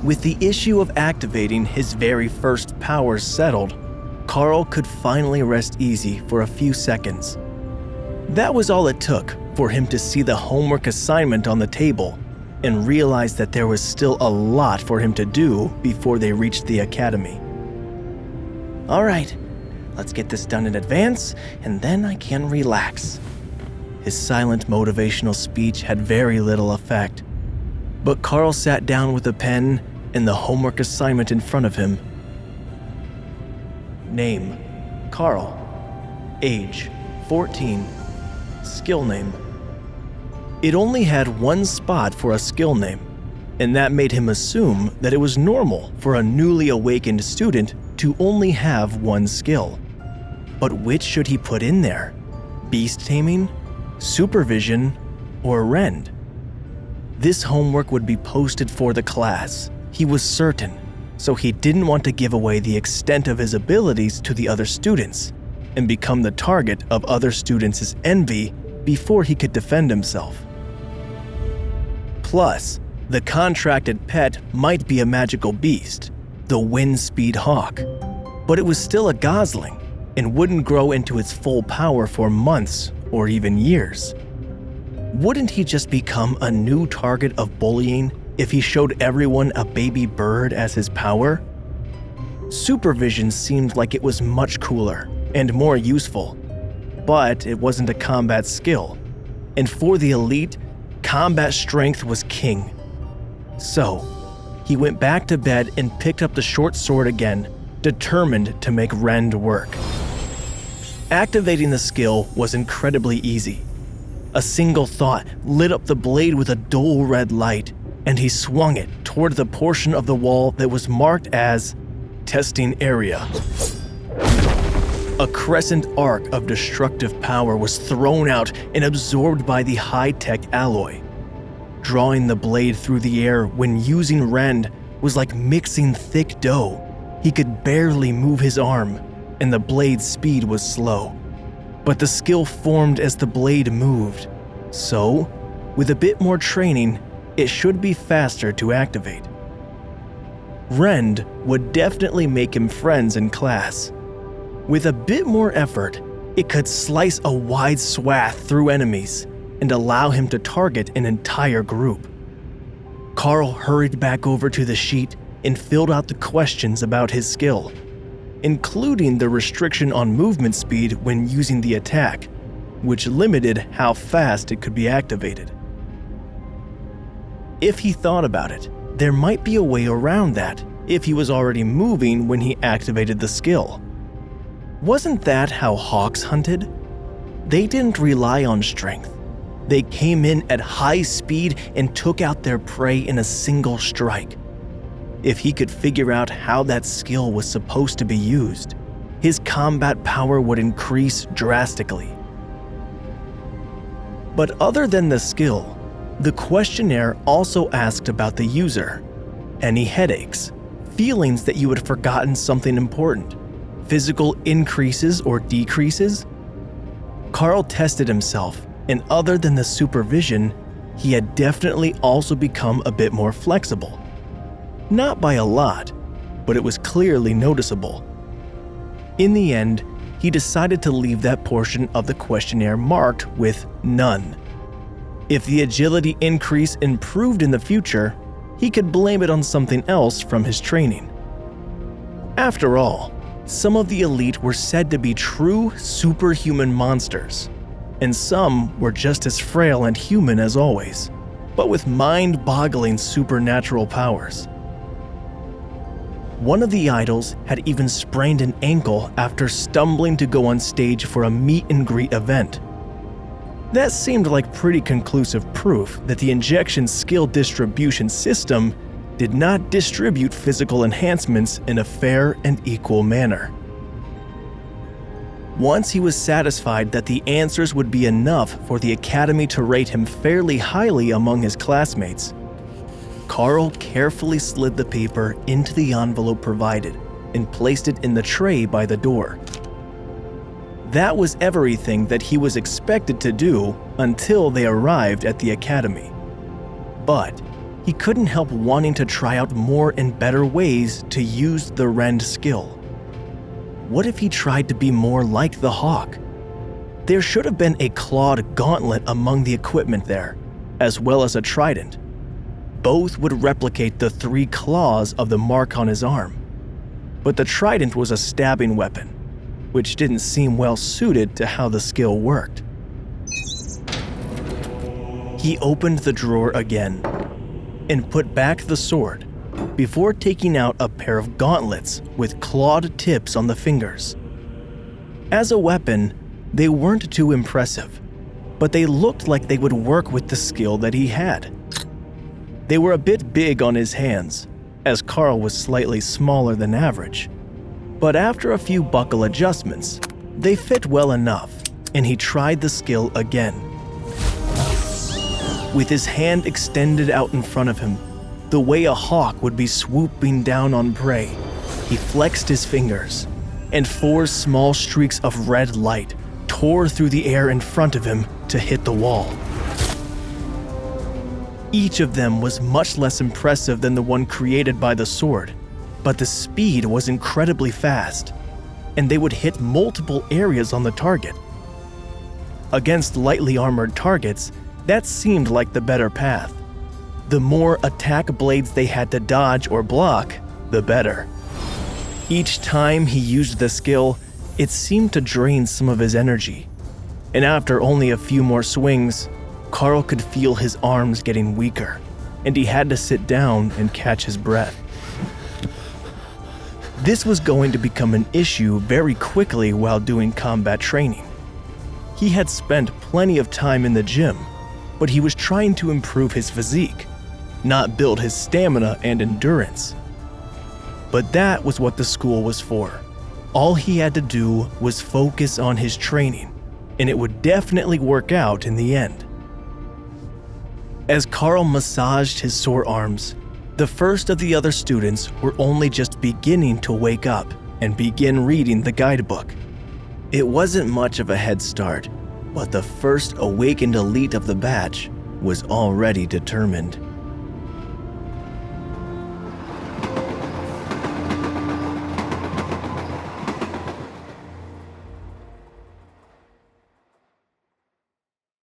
With the issue of activating his very first powers settled, Karl could finally rest easy for a few seconds. That was all it took for him to see the homework assignment on the table and realize that there was still a lot for him to do before they reached the academy. All right, let's get this done in advance, and then I can relax. His silent motivational speech had very little effect, but Karl sat down with a pen and the homework assignment in front of him. Name: Karl. Age: 14. Skill name. It only had one spot for a skill name, and that made him assume that it was normal for a newly awakened student to only have one skill. But which should he put in there? Beast taming, supervision, or rend? This homework would be posted for the class, he was certain, so he didn't want to give away the extent of his abilities to the other students and become the target of other students' envy before he could defend himself. Plus, the contracted pet might be a magical beast, the Windspeed Hawk, but it was still a gosling and wouldn't grow into its full power for months or even years. Wouldn't he just become a new target of bullying if he showed everyone a baby bird as his power? Supervision seemed like it was much cooler and more useful, but it wasn't a combat skill, and for the elite, combat strength was king. So, he went back to bed and picked up the short sword again, determined to make rend work. Activating the skill was incredibly easy. A single thought lit up the blade with a dull red light, and he swung it toward the portion of the wall that was marked as testing area. A crescent arc of destructive power was thrown out and absorbed by the high-tech alloy. Drawing the blade through the air when using rend was like mixing thick dough. He could barely move his arm, and the blade's speed was slow. But the skill formed as the blade moved, so, with a bit more training, it should be faster to activate. Rend would definitely make him friends in class. With a bit more effort, it could slice a wide swath through enemies and allow him to target an entire group. Karl hurried back over to the sheet and filled out the questions about his skill, including the restriction on movement speed when using the attack, which limited how fast it could be activated. If he thought about it, there might be a way around that if he was already moving when he activated the skill. Wasn't that how hawks hunted? They didn't rely on strength. They came in at high speed and took out their prey in a single strike. If he could figure out how that skill was supposed to be used, his combat power would increase drastically. But other than the skill, the questionnaire also asked about the user. Any headaches, feelings that you had forgotten something important, physical increases or decreases? Karl tested himself, and other than the supervision, he had definitely also become a bit more flexible. Not by a lot, but it was clearly noticeable. In the end, he decided to leave that portion of the questionnaire marked with none. If the agility increase improved in the future, he could blame it on something else from his training. After all, some of the elite were said to be true superhuman monsters, and some were just as frail and human as always, but with mind-boggling supernatural powers. One of the idols had even sprained an ankle after stumbling to go on stage for a meet-and-greet event. That seemed like pretty conclusive proof that the injection skill distribution system did not distribute physical enhancements in a fair and equal manner. Once he was satisfied that the answers would be enough for the academy to rate him fairly highly among his classmates, Karl carefully slid the paper into the envelope provided and placed it in the tray by the door. That was everything that he was expected to do until they arrived at the academy. But he couldn't help wanting to try out more and better ways to use the rend skill. What if he tried to be more like the hawk? There should have been a clawed gauntlet among the equipment there, as well as a trident. Both would replicate the 3 claws of the mark on his arm. But the trident was a stabbing weapon, which didn't seem well suited to how the skill worked. He opened the drawer again and put back the sword before taking out a pair of gauntlets with clawed tips on the fingers. As a weapon, they weren't too impressive, but they looked like they would work with the skill that he had. They were a bit big on his hands, as Karl was slightly smaller than average, but after a few buckle adjustments, they fit well enough, and he tried the skill again. With his hand extended out in front of him, the way a hawk would be swooping down on prey, he flexed his fingers, and 4 small streaks of red light tore through the air in front of him to hit the wall. Each of them was much less impressive than the one created by the sword, but the speed was incredibly fast, and they would hit multiple areas on the target. Against lightly armored targets, that seemed like the better path. The more attack blades they had to dodge or block, the better. Each time he used the skill, it seemed to drain some of his energy, and after only a few more swings, Karl could feel his arms getting weaker, and he had to sit down and catch his breath. This was going to become an issue very quickly while doing combat training. He had spent plenty of time in the gym, but he was trying to improve his physique, not build his stamina and endurance. But that was what the school was for. All he had to do was focus on his training, and it would definitely work out in the end. As Karl massaged his sore arms, the first of the other students were only just beginning to wake up and begin reading the guidebook. It wasn't much of a head start, but the first awakened elite of the batch was already determined.